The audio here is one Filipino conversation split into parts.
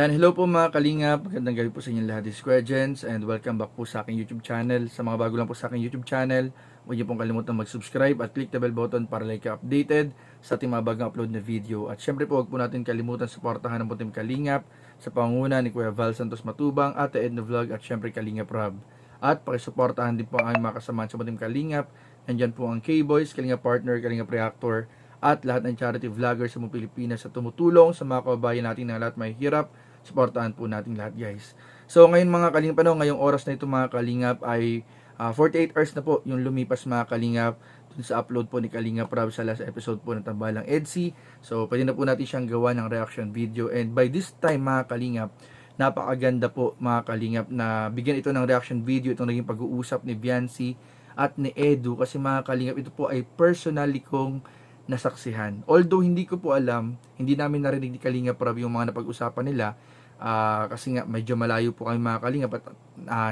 Ayan, hello po mga kalingap. Magandang gabi po sa inyong lahat. This is Kuya Jens and welcome back po sa aking YouTube channel. Sa mga bago lang po sa aking YouTube channel, huwag niyo pong kalimutan mag-subscribe at click the bell button para like updated sa ating mga bagong upload na video. At syempre po, huwag po natin kalimutan suportahan ng Team Kalingap sa pangunguna ni Kuya Val Santos Matubang, Ate Edna Vlog at syempre Kalingap Rob. At pakisuportahan din po ang aming mga kasamahan sa Team Kalingap. Nandyan po ang K-Boys, Kalingap Partner, Kalingap Reactor, at lahat ng charity vloggers sa mga Pilipinas sa tumutulong sa mga kababayan natin na lahat may hirap. Suportahan po natin lahat, guys. So ngayon mga kalingap, ngayong oras na ito mga kalingap ay 48 hours na po yung lumipas mga kalingap dun sa upload po ni Kalingap Rob sa last episode po ng Tambalang EDSI. So pwede na po natin siyang gawa ng reaction video, and by this time mga kalingap, napakaganda po mga kalingap na bigyan ito ng reaction video, itong naging pag-uusap ni Viancy at ni Edu, kasi mga kalingap, ito po ay personally kong nasaksihan. Although hindi ko po alam, hindi namin narinig ni Kalingap Rob yung mga napag-usapan nila, kasi nga medyo malayo po kami mga kalingap at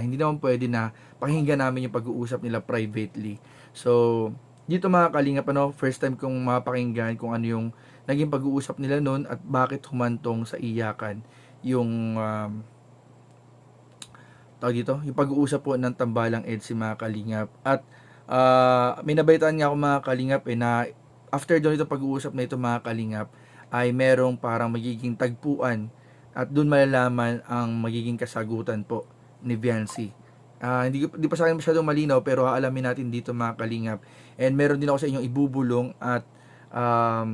hindi naman pwede na pakinggan namin yung pag-uusap nila privately. So dito mga kalingap, first time kong mapakinggan kung ano yung naging pag-uusap nila noon at bakit humantong sa iyakan yung yung pag-uusap po ng Tambalang EDSI mga kalingap. At may nabalitaan nga ako mga kalingap na after doon ito pag-uusap na ito mga kalingap ay merong parang magiging tagpuan at doon malalaman ang magiging kasagutan po ni Viancy. Hindi pa sa akin masyadong malinaw, pero aalamin natin dito mga kalingap. And meron din ako sa inyong ibubulong at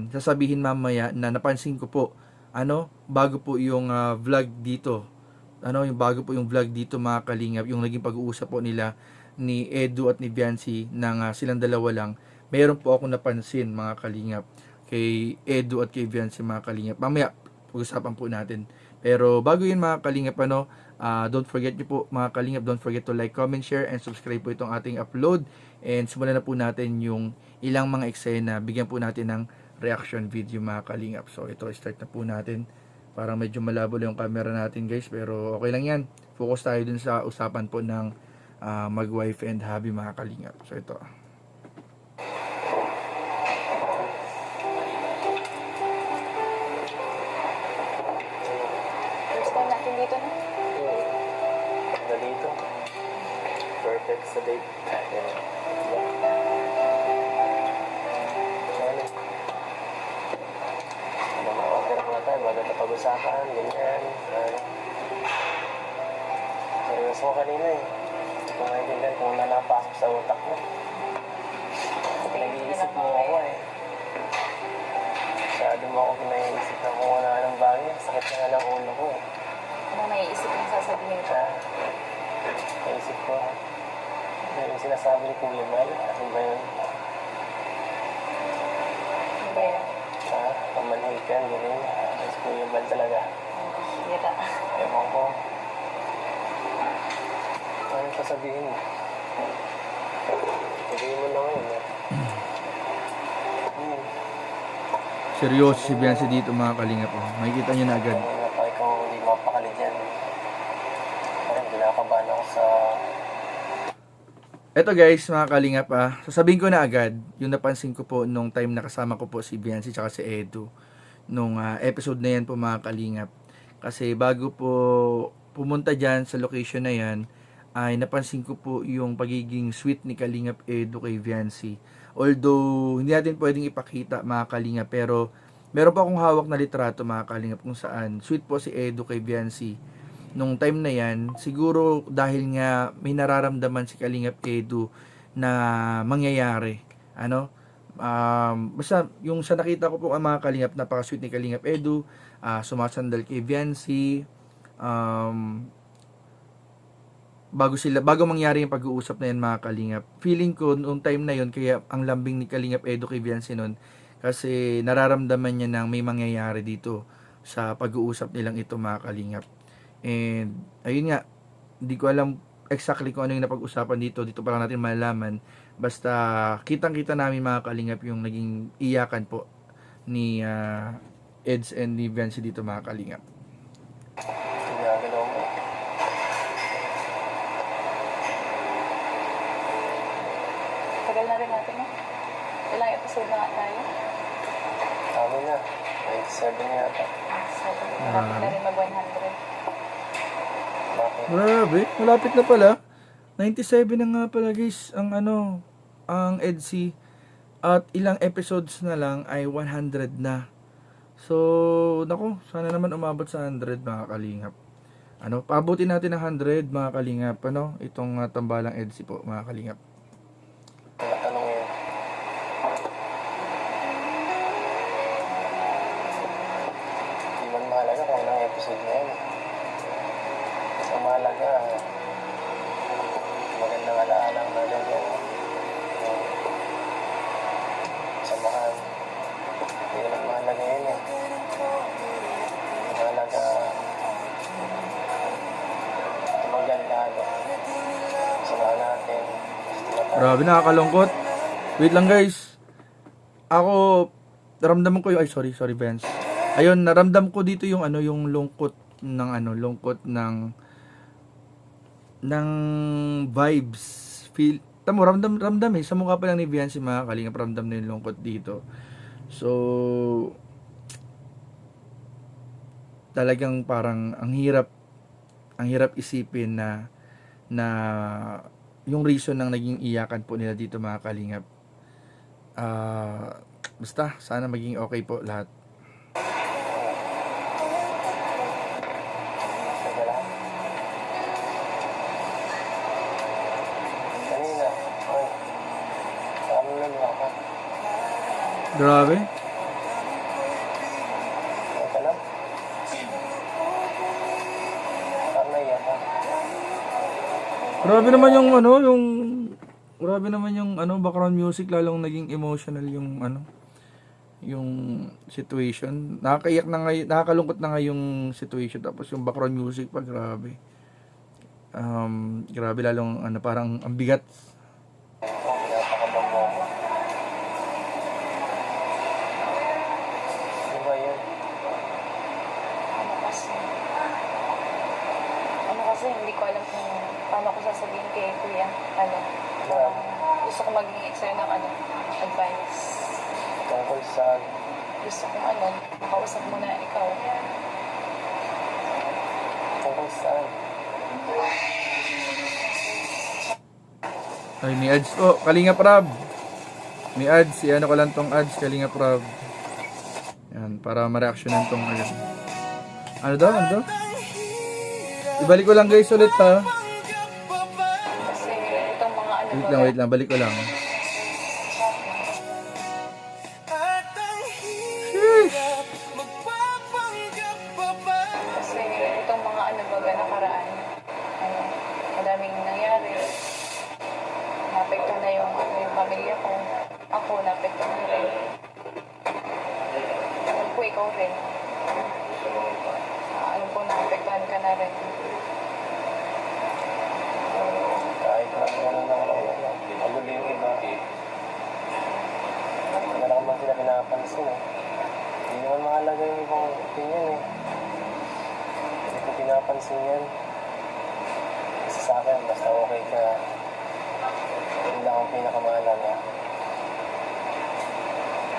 sasabihin mamaya na napansin ko po bago po yung vlog dito. Yung bago po yung vlog dito mga kalingap, yung naging pag-uusap po nila ni Edu at ni Viancy ng silang dalawa lang. Meron po akong napansin mga kalingap kay Edu at kay Viancy mga kalingap. Mamaya pag-usapan po natin. Pero bago yun mga kalingap, don't forget nyo po mga kalingap, don't forget to like, comment, share, and subscribe po itong ating upload. And simulan na po natin yung ilang mga eksena. Bigyan po natin ng reaction video mga kalingap. So ito, start na po natin. Parang medyo malabo lang yung camera natin guys, pero okay lang yan. Focus tayo dun sa usapan po ng mag-wife and hubby mga kalingap. So ito. Dito na? Dito. Perfect sa date. Mag-order muna tayo, maganda pag-usapan, ganyan. Seryoso ko kanina Hindi ko maintindihan kung napasok sa utak mo. Pinag-iisip mo ako Masyado mo ako pinag-iisip na kung ano ng bagay. Sakit na nga ng ulo ko Ano naiisip mo sasabihin ko? Naisip ko, yung sinasabi ni Kuya Val, ano ba yun? Ano ba yan? Pamanhikan, gano'n. Si Kuya Val talaga. Sige ka. Ewan ko. Ano sasabihin mo? Sabihin mo na ngayon. Seryoso si Viancy dito mga kalingap. Makikita nyo na agad. Ikaw hindi mapakali dyan. Parang ginakabahan ako sa... Eto guys, mga kalingap, sasabihin ko na agad yung napansin ko po nung time na kasama ko po si Viancy tsaka si Edu nung episode na yan po mga kalingap. Kasi bago po pumunta dyan sa location na yan, ay napansin ko po yung pagiging sweet ni Kalingap Edu kay Viancy. Although hindi natin pwedeng ipakita mga kalingap, pero meron pa akong hawak na litrato mga kalingap kung saan sweet po si Edu kay Viancy nung time na yan. Siguro dahil nga may nararamdaman si Kalingap Edu na mangyayari. Basta yung sa nakita ko po ang mga kalingap, napaka-sweet ni Kalingap Edu, sumasandal kay Viancy, bago mangyari yung pag-uusap na yan mga kalingap. Feeling ko noong time na yon, kaya ang lambing ni Kalingap Edu kay Viancy noon, kasi nararamdaman niya na may mangyayari dito sa pag-uusap nilang ito mga kalingap. And ayun nga, hindi ko alam exactly kung ano yung napag-usapan dito pa lang natin malalaman. Basta kitang-kita namin mga kalingap yung naging iyakan po ni Eds and ni Viancy dito mga kalingap. Ginagalaw mo. Tagal na rin natin Ilang episode na nga tayo? Sabi na, 97 yata. Sabi ko, malapit na rin mag-100. Bakit? Grabe, malapit na pala. 97 na nga pala guys, ang EDC. At ilang episodes na lang ay 100 na. So, nako, sana naman umabot sa 100 mga kalingap. Paabutin natin ng 100 mga kalingap, itong tambalang EDC po mga kalingap. Tinatanong yun. Hindi man mahalaga kung ilang episode na yun. Ang mahalaga, magandang alaala ang nalagyan. Samahan. Hindi naman mahalaga yun eh. Mahalaga, tumagal lalo. Samahan natin. Grabe, nakakalungkot. Wait lang guys. Ako, naramdaman ko yung, sorry Vince. Ayun, naramdam ko dito yung yung lungkot ng vibes. Feel, tamo, ramdam sa mukha pa lang ni Vince mga kalingap, ramdam na yung lungkot dito. So, talagang parang ang hirap isipin na yung reason ng naging iyakan po nila dito mga kalingap. Basta sana maging okay po lahat. Teka lang. Kanina, oy. Paano lang ako? Grabe. Teka lang. Parang naiyak ka. Grabe naman grabe naman yung background music, lalong naging emotional yung situation. Nakakaiyak na ngayon, nakakalungkot na nga yung situation, tapos yung background music pa, grabe. Grabe lalong parang ang bigat. Pinapakabang mo ako. Ano ba yun? Kasi hindi ko alam kung paano ko sasabihin kay Kuya. Gusto ko maging sa'yo ng advice. Tungkol saan? Gusto ko makausap mo na ikaw. Tungkol saan? Ay, may ads. Oh, Kalingap Rab. May ads. Ko lang tong ads, Kalingap Rab. Yan, para ma-reactionan tong Ano daw? Ibalik ko lang guys ulit ha. Kasi itong mga Wait lang, balik ko lang. Kasi itong mga nakaraan, madaming nangyari. Naapekto na yung pamilya ko. Ako, naapekto na rin. Alam ko, ikaw rin. Alam ko, naapektuhan ka na rin. Kahit na gano'n lang magulo yung iba. Wala naman sila pinapansin eh. Hindi naman mahalaga yung ibang opinion eh. Hindi ko pinapansin yan. Kasi sa akin, basta okay ka, yun lang ang pinakamahalaga.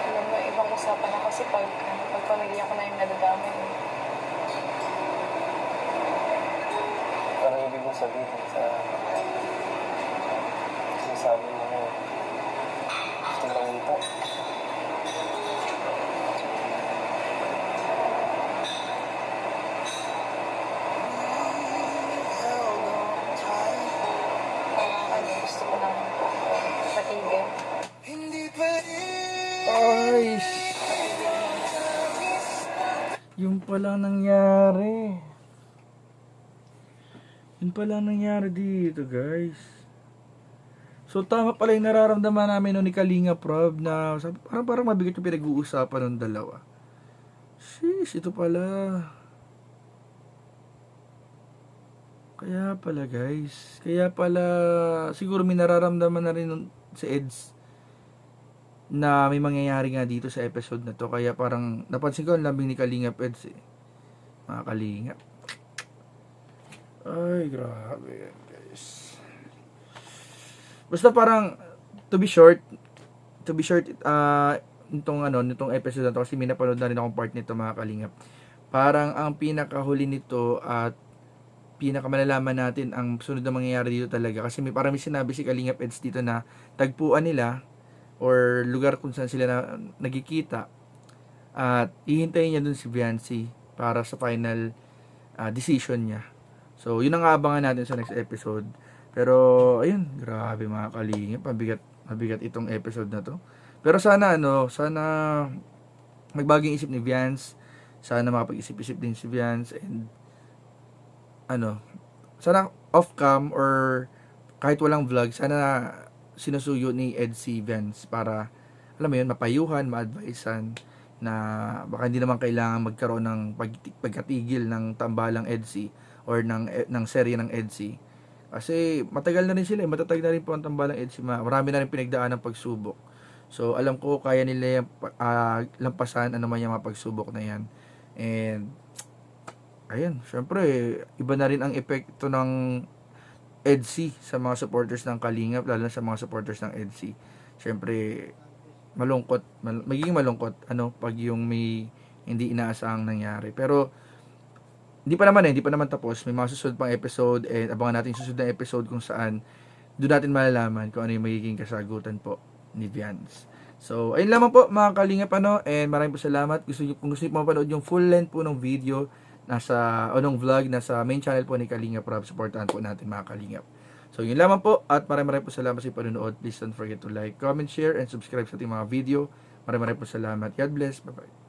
Alam mo, ibang usapan na kasi pag pamilya ko na yung nadadamay. Parang ibig mong sabihin sa sinasabi mo na gusto lang ito. Gusto ko nang patigil. Ay, yung pala nangyari. Yun pala nangyari dito, guys. So, tama pala yung nararamdaman namin ni Kalingap Rob na parang mabigat yung pinag-uusapan ng dalawa. Sheesh, ito pala. Kaya pala, guys. Kaya pala, siguro may nararamdaman na rin si Eds na may mangyayari nga dito sa episode na to. Kaya parang napansin ko ang lambing ni Kalingap Eds eh. Mga Kalingap. Ay, grabe yan, guys. Basta parang to be short, nitong episode na to, kasi may napanood na rin akong part nito mga kalingap. Parang ang pinakahuli nito at pinakamalalaman natin ang sunod na mangyayari dito talaga, kasi parang may sinabi si Kalingap Eds dito na tagpuan nila or lugar kung saan sila nagkikita, at hihintayin niya dun si Viancy para sa final decision niya. So yun ang aabangan natin sa next episode. Pero ayun, grabe mga kalingap, mabigat itong episode na to. Pero sana magbaging isip ni Viance, sana makapag-isip-isip din si Viance, and sana off-cam or kahit walang vlog, sana sinusuyo ni Ed si Viance para, alam mo yun, mapayuhan, ma-advisean na baka hindi naman kailangan magkaroon ng pagkatigil ng tambalang EDSI or ng serye ng EDSI. Kasi matagal na rin sila, matatag na rin po ang tambalang EDSI, marami na rin pinagdaan ng pagsubok. So alam ko kaya nila yung lampasan ano man yung mga pagsubok na yan. And ayun, syempre iba na rin ang epekto ng EDSI sa mga supporters ng Kalingap, lalo na sa mga supporters ng EDSI. Syempre magiging malungkot pag yung may hindi inaasahang nangyari. Pero hindi pa naman tapos. May mga susunod pang episode, and abangan natin yung susunod na episode kung saan doon natin malalaman kung ano yung magiging kasagutan po ni Viance. So ayun lamang po mga kalingap, and maraming po salamat. Kung gusto niyo po mapanood yung full length po ng video ng vlog nasa main channel po ni Kalingap Rob, supportahan po natin mga kalingap. So yun lamang po, at maraming po salamat sa panonood. Please don't forget to like, comment, share, and subscribe sa ating mga video. Maraming po salamat. God bless. Bye-bye.